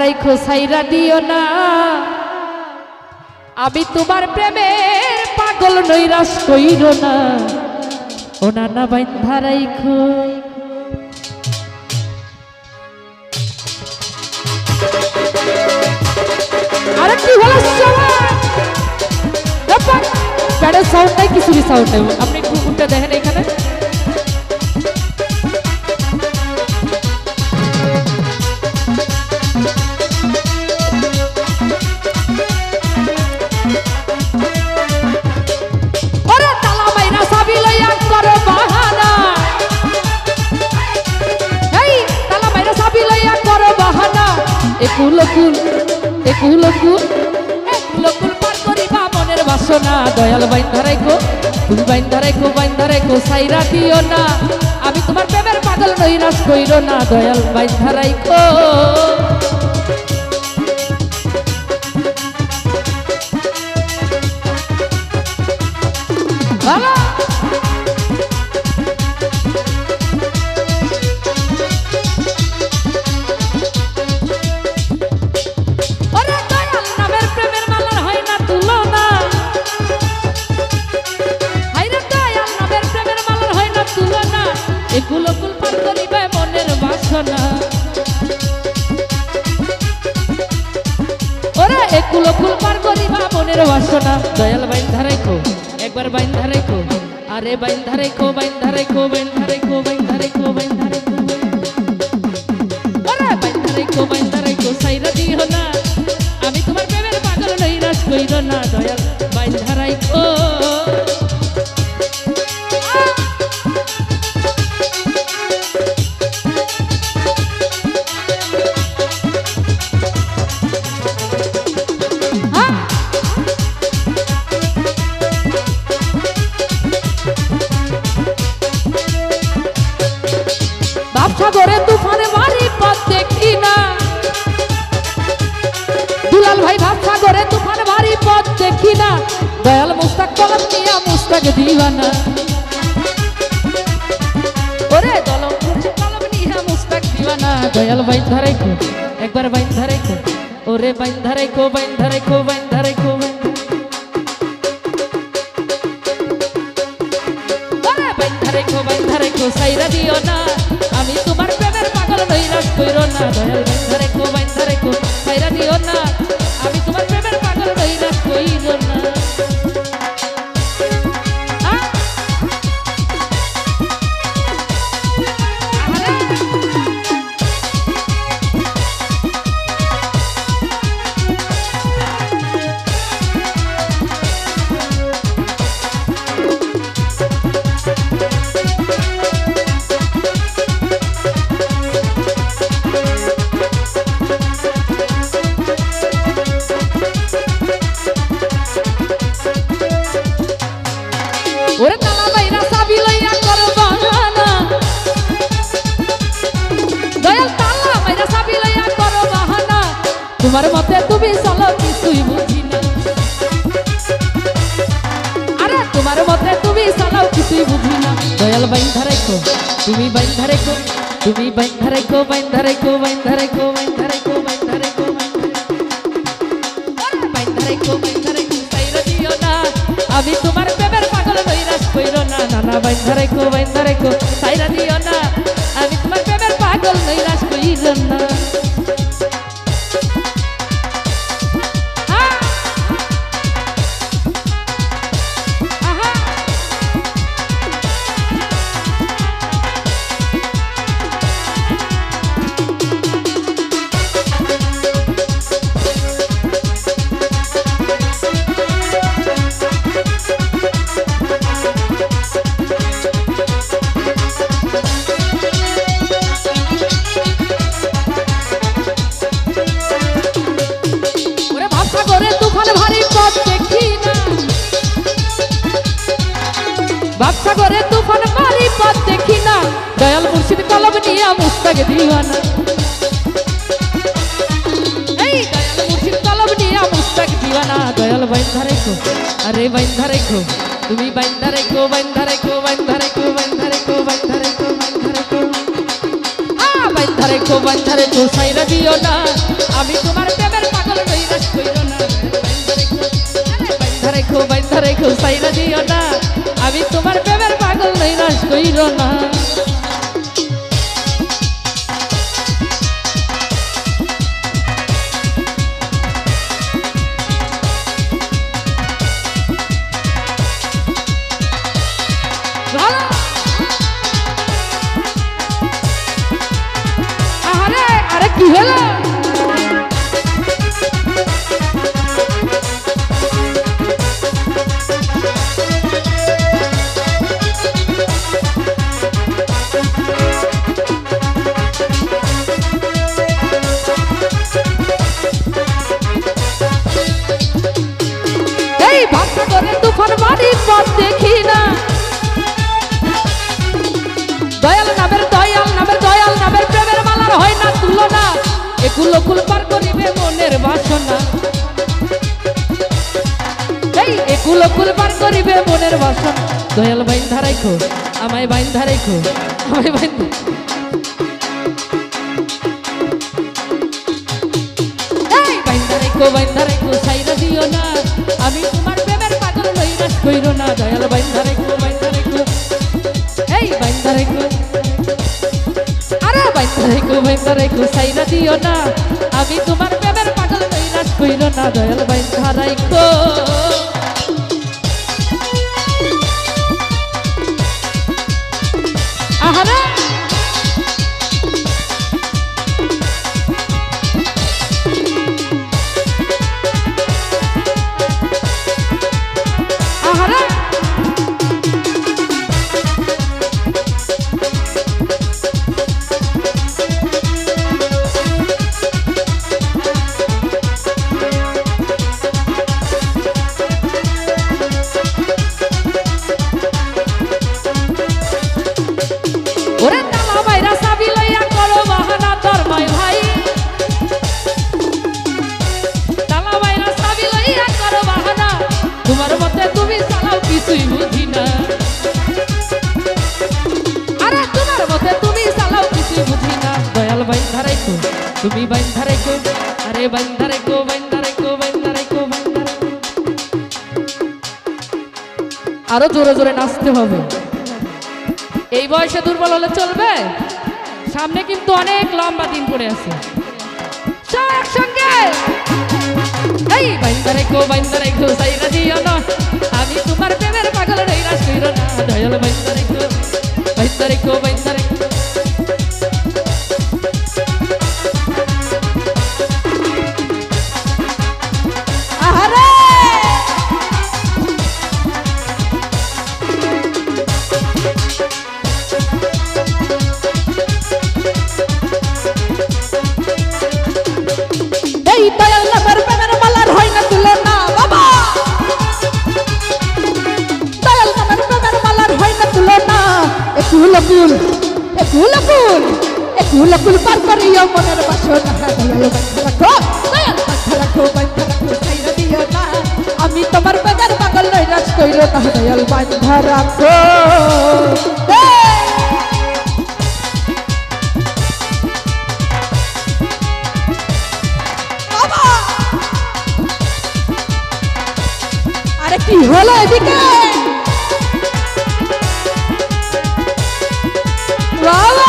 রাইখো সাইরা দিও না, আমি তোমার প্রেমের পাগল নৈরাশ কইরো না, ও নানা বাইন্ধা রাইখো। আরে কি হলো সবাই? ব্যাডের সাউন্ড নাই, কিছুরই সাউন্ড নাই। আপনি একটু উল্টা দেখেন এখানে। একুল পার করিবা মনের বাসনা, দয়াল বাইন্ধা রাইখো, তুমি বাইন্ধা রাইখো, বাইন্ধা রাইখো সাইরা দিও না, আমি তোমার প্রেমের পাগল নৈরাশ কইরো না, দয়াল বাইন্ধা রাইখো। একুল পার করিবে মনের বাসনা, ওরে একুল পার করিবা মনের বাসনা, দয়াল বাইন্ধা রাইখো, একবার বাইন্ধা রাইখো, আরে বাইন্ধা রাইখো, বাইন্ধা রাইখো, বাইন্ধা রাইখো, বাইন্ধা রাইখো, বাইন্ধা রাইখো, ওরে বাইন্ধা রাইখো, বাইন্ধা রাইখো সাইরা দিও না, আমি তোমার প্রেমের পাগল নৈরাশ কইরো না, দয়াল বাইন্ধা রাইখো। সাগরে তুফানে ভারী পথ দেখি না, দুলাল ভাই ভাব সাগরে তুফানে ভারী পথ দেখি না, দয়াল মুস্তাক কলম নিয়া মুস্তাক দিওয়ানা, ওরে দলম কলম নিয়া মুস্তাক দিওয়ানা, দয়াল বাইন্ধা রাইখো, একবার বাইন্ধা রাইখো, ওরে বাইন্ধা রাইখো, বাইন্ধা রাইখো, বাইন্ধা রাইখো, ওরে বাইন্ধা রাইখো, বাইন্ধা রাইখো সাইরা দিও না, আমি তোমার প্রেমের পাগল নৈরাশ কইরো না, দয়াল বাইন্ধা রাইখো, বাইন্ধা রাইখো সাইরা দিও না, আমি তোমার প্রেমের পাগল নৈরাশ কইরো না। ওরে তালা বাইরা চাবি লইয়া করো বাহানা, দয়াল তালা বাইরা চাবি লইয়া করো বাহানা, তোমার মতে তুমি চলো কিছুই বুঝি না, আরে তোমার মতে তুমি চলো কিছুই বুঝি না, দয়াল বাইন্ধা রাইখো, তুমি বাইন্ধা রাইখো, তুমি বাইন্ধা রাইখো, বাইন্ধা রাইখো, বাইন্ধা রাইখো, বাইন্ধা রাইখো, বাইন্ধা রাইখো, বাইন্ধা রাইখো, বাইন্ধা রাইখো সাইরা দিও না, আমি তোমার প্রেমের পাগল নৈরাশ কইরো না, নানা বাইন্ধা রাইখো, বাইন্ধা রাইখো সাইরা দিও না, আমি তোমার প্রেমের পাগল নৈরাশ কইরো না। সাগরে তুফান ভারী পথ দেখি না, দয়াল মুর্শিদ কলম নিয়া মুস্তাক দিওয়ানা, এই দয়াল মুর্শিদ কলম নিয়া মুস্তাক দিওয়ানা, দয়াল বাইন্ধা রাইখো, আরে বাইন্ধা রাইখো, তুমি বাইন্ধা রাইখো, বাইন্ধা রাইখো, বাইন্ধা রাইখো, বাইন্ধা রাইখো, বাইন্ধা রাইখো, বাইন্ধা রাইখো, বাইন্ধা রেখো সাইরা দিও না আমি তোমার প্রেমের পাগল নৈরাশ কইরো না বাইন্ধা রেখো সাইরা দিও না আমি তোমার প্রেমের পাগল নৈরাশ কইরো না আরে কি হলো এই ভাষা করে তুফান বাড়ির পথ দেখি না দয়াল নামের প্রেমের মালার হয় না তুলনা একুল কুল পার করিবে মনের বাসনা এই একুল কুল পার করিবে মনের বাসনা দয়াল বাইন্ধা রাখো আমায় বাইন্ধা রাখো আমায় বাইন্ধা এই বাইন্ধা রাখো সাইরা দিও না আমি তোমার প্রেমের পাগল নৈরাশ কইরো না দয়াল বাইন্ধা রাখো এই বাইন্ধা রাখো বাইন্ধা রেখো সাইরা দিও না আমি তোমার প্রেমের পাগল নৈরাশ কইরো না দয়াল বাইন্ধা রাখো আহারে আহারে তোমার মতে তুমি চালাও কিছুই বুঝি না আরে তোমার মতে তুমি চালাও কিছুই বুঝি না দয়াল বাইন্ধা রাখো তুমি বাইন্ধা রাখো আরে বাইন্ধা রাখো আরো জোরে জোরে নাচতে হবে এই বয়সে দুর্বল হলে চলবে সামনে কিন্তু অনেক লম্বা দিন পড়ে আছে সব একসঙ্গে এই বাইন্ধা রেখো সাইরা দিও না আমি তোমার প্রেমের পাগল নৈরাশ কইরো না দয়াল বাইন্ধা রেখো আহারে এই দয়াল নামের প্রেমের মালার হয় না তুলনা বাবা দয়াল নামের প্রেমের মালার হয় না তুলনা একুল কুল পার করিও মনের বাসনা দয়াল বাইন্ধা রাখো সাইরা দিও না আমি তোমার প্রেমের পাগল নৈরাশ কইরো না দয়াল বাইন্ধা রাখো আরে কি হলো এদিকে বাবা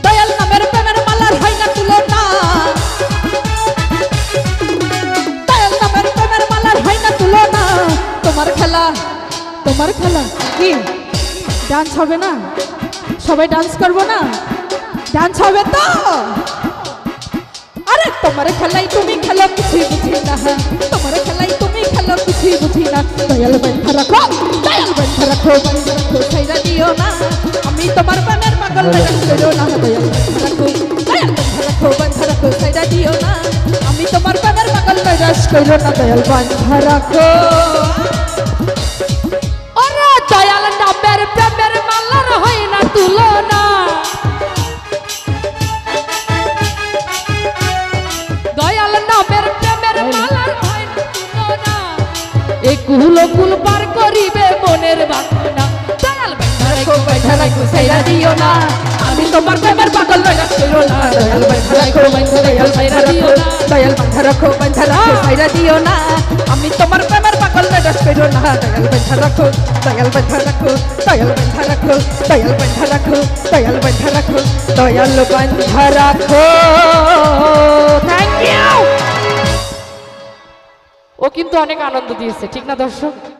দয়াল নামের প্রেমের মালার হয় না তুলনা দয়াল নামের প্রেমের মালার হয় না তুলনা তোমার খেলা কি ডান্স হবে না সবাই ডান্স করবো না ডান্স হবে তো আরে তোমার খেলাই তুমি খেলো কিছুই বুঝি না তোমার খেলাই তুমি খেলো কিছুই বুঝি না দয়াল বাইন্ধা রাখো সাইরা দিও না আমি তোমার প্রেমের পাগল নৈরাশ কইরো না দয়াল বাইন্ধা রাখো সাইরা দিও না আমি তোমার প্রেমের পাগল নৈরাশ কইরো না দয়াল বাইন্ধা রাখো দয়াল নামের প্রেমের মালার হয় না তুলনা কুল কুল পার করিবে মনের বাসনা দয়াল বাইন্ধা রাখো বাইন্ধা রাখো সাইরা দিও না আমি তোমার প্রেমের পাগল নৈরাশ কইরো না দয়াল বাইন্ধা রাখো বাইন্ধা রাখো সাইরা দিও না দয়াল বান্ধা রাখো সাইরা দিও না আমি তোমার প্রেমের পাগল নৈরাশ কইরো না দয়াল বান্ধা রাখো দয়াল বান্ধা রাখো দয়াল বান্ধা রাখো দয়াল বান্ধা রাখো দয়াল বান্ধা রাখো দয়াল বান্ধা রাখো থ্যাংক ইউ ও কিন্তু অনেক আনন্দ দিয়েছে ঠিক না দর্শক